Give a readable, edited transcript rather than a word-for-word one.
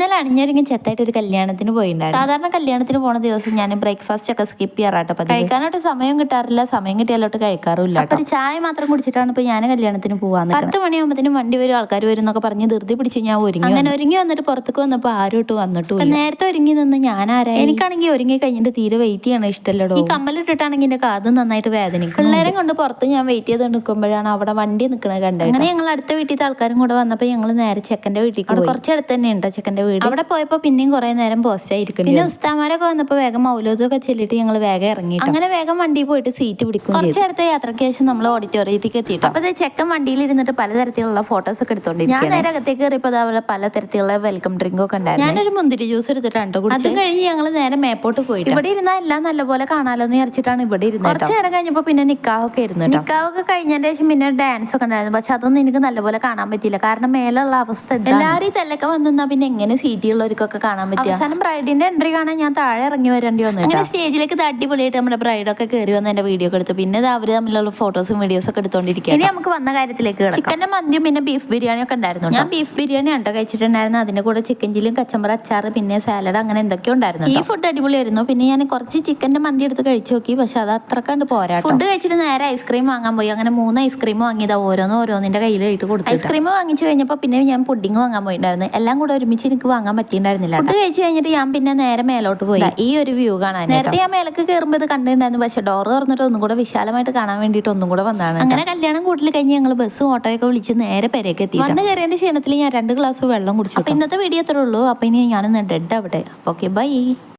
ഇന്നലെ അണിഞ്ഞൊരുങ്ങി ചെത്തായിട്ട് ഒരു കല്യാണത്തിന് പോയിട്ടുണ്ടായിരുന്നു. സാധാരണ കല്യാണത്തിന് പോണ ദിവസം ഞാൻ ബ്രേക്ക്ഫാസ്റ്റ് ഒക്കെ സ്കിപ്പ് ചെയ്യാറാട്ടോ. കഴിക്കാനായിട്ട് സമയം കിട്ടാറില്ല, സമയം കിട്ടിയാലോട്ട് കഴിക്കാറില്ല. അപ്പൊ ഒരു ചായ മാത്രം കുടിച്ചിട്ടാണ് ഇപ്പൊ ഞാൻ കല്യാണത്തിന് പോവാന്ന്. 10 മണിയാകുമ്പോഴത്തേനും വണ്ടി വരും, ആൾക്കാർ വരും എന്നൊക്കെ പറഞ്ഞ് ധൃതി പിടിച്ച് ഞാൻ ഒരുങ്ങി. അങ്ങനെ ഒരുങ്ങി വന്നിട്ട് പുറത്തേക്ക് വന്നപ്പോൾ ആരും ഇട്ട് വന്നിട്ടും നേരത്തെ ഒരുങ്ങി നിന്ന് ഞാൻ ആരായി. എനിക്കാണെങ്കിൽ ഒരുങ്ങി കഴിഞ്ഞിട്ട് തീരെ വെയിറ്റ് ചെയ്യണം ഇഷ്ടമല്ലോ. ഈ കമ്മലിട്ടിട്ടാണെങ്കിൽ എന്റെ കാത് നന്നായിട്ട് വേദനിക്കും. പിള്ളേരെ കൊണ്ട് പുറത്ത് ഞാൻ വെയിറ്റ് ചെയ്ത് നിൽക്കുമ്പോഴാണ് അവിടെ വണ്ടി നിൽക്കുന്നത് കണ്ടത്. അങ്ങനെ ഞങ്ങൾ അടുത്ത വീട്ടിലത്തെ ആൾക്കാരും കൂടെ വന്നപ്പോൾ ഞങ്ങൾ നേരെ ചെക്കന്റെ വീട്ടിൽ പോയി. കുറച്ചടുത്ത് തന്നെ ഉണ്ടോ ചെക്കന്റെ വീട്. അവിടെ പോയപ്പോ പിന്നെയും കുറെ നേരം പോസ്റ്റ് ആയിരിക്കും. പിന്നെ ഉസ്താമാരൊക്കെ വന്നപ്പോൾ വേഗം മൗലൂദൊക്കെ ചെല്ലിട്ട് ഞങ്ങൾ വേഗം ഇറങ്ങി. അങ്ങനെ വേഗം വണ്ടിയിൽ പോയിട്ട് സീറ്റ് പിടിക്കും. കുറച്ച് നേരത്തെ യാത്രയ്ക്ക് ശേഷം നമ്മൾ ഓഡിറ്റോറിയത്തിലേക്ക് എത്തിയിട്ടു. അപ്പൊ ചെക്കൻ വണ്ടിയിൽ ഇരുന്നിട്ട് പലതരത്തിലുള്ള ഫോട്ടോസ് ഒക്കെ എടുത്തോണ്ടിരിക്കും. ഞാൻ നേരെ അകത്തേക്ക് കയറിയപ്പോൾ അതേപോലെ പലതരത്തിലുള്ള വെൽക്കം ഡ്രിങ്ക് ഒക്കെ ഉണ്ടായിരുന്നു. ഞാനൊരു മുന്തിരി ജ്യൂസ് എടുത്തിട്ടാണ് കുടിച്ചത്. അത് കഴിഞ്ഞ് ഞങ്ങൾ നേരെ മേപ്പോട്ട് പോയിട്ട് ഇവിടെ ഇരുന്നാൽ എല്ലാം നല്ലപോലെ കാണാലോ എന്ന് വിചാരിച്ചിട്ടാണ് ഇവിടെ ഇരുന്നത്. കുറച്ച് നേരം കഴിഞ്ഞപ്പോൾ പിന്നെ നിക്കാഹൊക്കെ ഇരുന്നു. നിക്കാഹൊക്കെ കഴിഞ്ഞതിന് ശേഷം പിന്നെ ഡാൻസ് ഒക്കെ ഉണ്ടായിരുന്നു. പക്ഷെ അതൊന്നും എനിക്ക് നല്ലപോലെ കാണാൻ പറ്റിയില്ല, കാരണം മേലുള്ള അവസ്ഥ എല്ലാവരും തെല്ലൊക്കെ വന്നാ പിന്നെ എങ്ങനെ സീറ്റുള്ളവർക്കൊക്കെ കാണാൻ പറ്റും. അവസാനം ബ്രൈഡിന്റെ എൻട്രി കാണാൻ ഞാൻ താഴെ ഇറങ്ങി വരേണ്ടി വന്നു. അങ്ങനെ സ്റ്റേജിലേക്ക് അടിപൊളിയായിട്ട് നമ്മുടെ ബ്രൈഡൊക്കെ കയറി വന്ന് എന്റെ വീഡിയോ ഒക്കെ എടുത്തു. പിന്നെ അവര് തമ്മിലുള്ള ഫോട്ടോസും വീഡിയോസും ഒക്കെ എടുത്തോണ്ടിരിക്കുക. ഇനി നമുക്ക് വന്ന കാര്യത്തിലേക്ക് ചിക്കന്റെ മന്തിയും പിന്നെ ബീഫ് ബിരിയാണി ഒക്കെ ഉണ്ടായിരുന്നു. ഞാൻ ബീഫ് ബിരിയാണി ഉണ്ടോ കഴിച്ചിട്ടുണ്ടായിരുന്നു. അതിന്റെ കൂടെ ചിക്കൻ ചില്ലും കച്ചമ്പറ അച്ചാറ് പിന്നെ സാലഡ് അങ്ങനെ എന്തൊക്കെയോ ഉണ്ടായിരുന്നു. ഈ ഫുഡ് അടിപൊളിയായിരുന്നു. പിന്നെ ഞാൻ കുറച്ച് ചിക്കന്റെ മന്തി എടുത്ത് കഴിച്ചു നോക്കി, പക്ഷെ അത് അത്ര കണ്ട് പോരാ. ഫുഡ് കഴിച്ചിട്ട് നേരെ ഐസ്ക്രീം വാങ്ങാൻ പോയി. അങ്ങനെ 3 ഐസ്ക്രീം വാങ്ങിയതാ, ഓരോന്നിന്റെ കയ്യിലായിട്ട് കൊടുത്തു. ഐസ്ക്രീം വാങ്ങിച്ചു കഴിഞ്ഞപ്പോൾ പിന്നെ ഞാൻ പുഡിങ് വാങ്ങാൻ പോയിട്ടുണ്ടായിരുന്നു. എല്ലാം കൂടെ ഒരുമിച്ച് എനിക്ക് വാങ്ങാൻ പറ്റിയിട്ടുണ്ടായിരുന്നില്ല. ഫുഡ് കഴിച്ച് കഴിഞ്ഞിട്ട് ഞാൻ പിന്നെ നേരെ മേലോട്ട് പോയി ഈ ഒരു വ്യൂ കാണാൻ. നേരത്തെ ഞാൻ മേലേക്ക് കയറുമ്പോൾ ഇത് കണ്ടിട്ടുണ്ടായിരുന്നു, പക്ഷെ ഡോർ തുറന്നിട്ട് ഒന്നും കൂടെ വിശാലമായിട്ട് കാണാൻ വേണ്ടിയിട്ട് ഒന്നും കൂടെ വന്നതാണ്. അങ്ങനെ കല്യാണം കൂട്ടിൽ കഴിഞ്ഞ് ഞങ്ങൾ ബസ്സും ഓട്ടോയൊക്കെ വിളിച്ച് നേരെ പെരേക്ക് എത്തി. വന്ന് കയറിയതിന്റെ ക്ഷീണത്തിൽ ഞാൻ 2 ഗ്ലാസ് വെള്ളം കുടിച്ചു. അപ്പൊ ഇന്നത്തെ വീഡിയോ അത്രേ ഉള്ളൂ. അപ്പൊ ഇനി ഞാനിന്ന് ഡെഡ് ആവട്ടെ. Okay, by.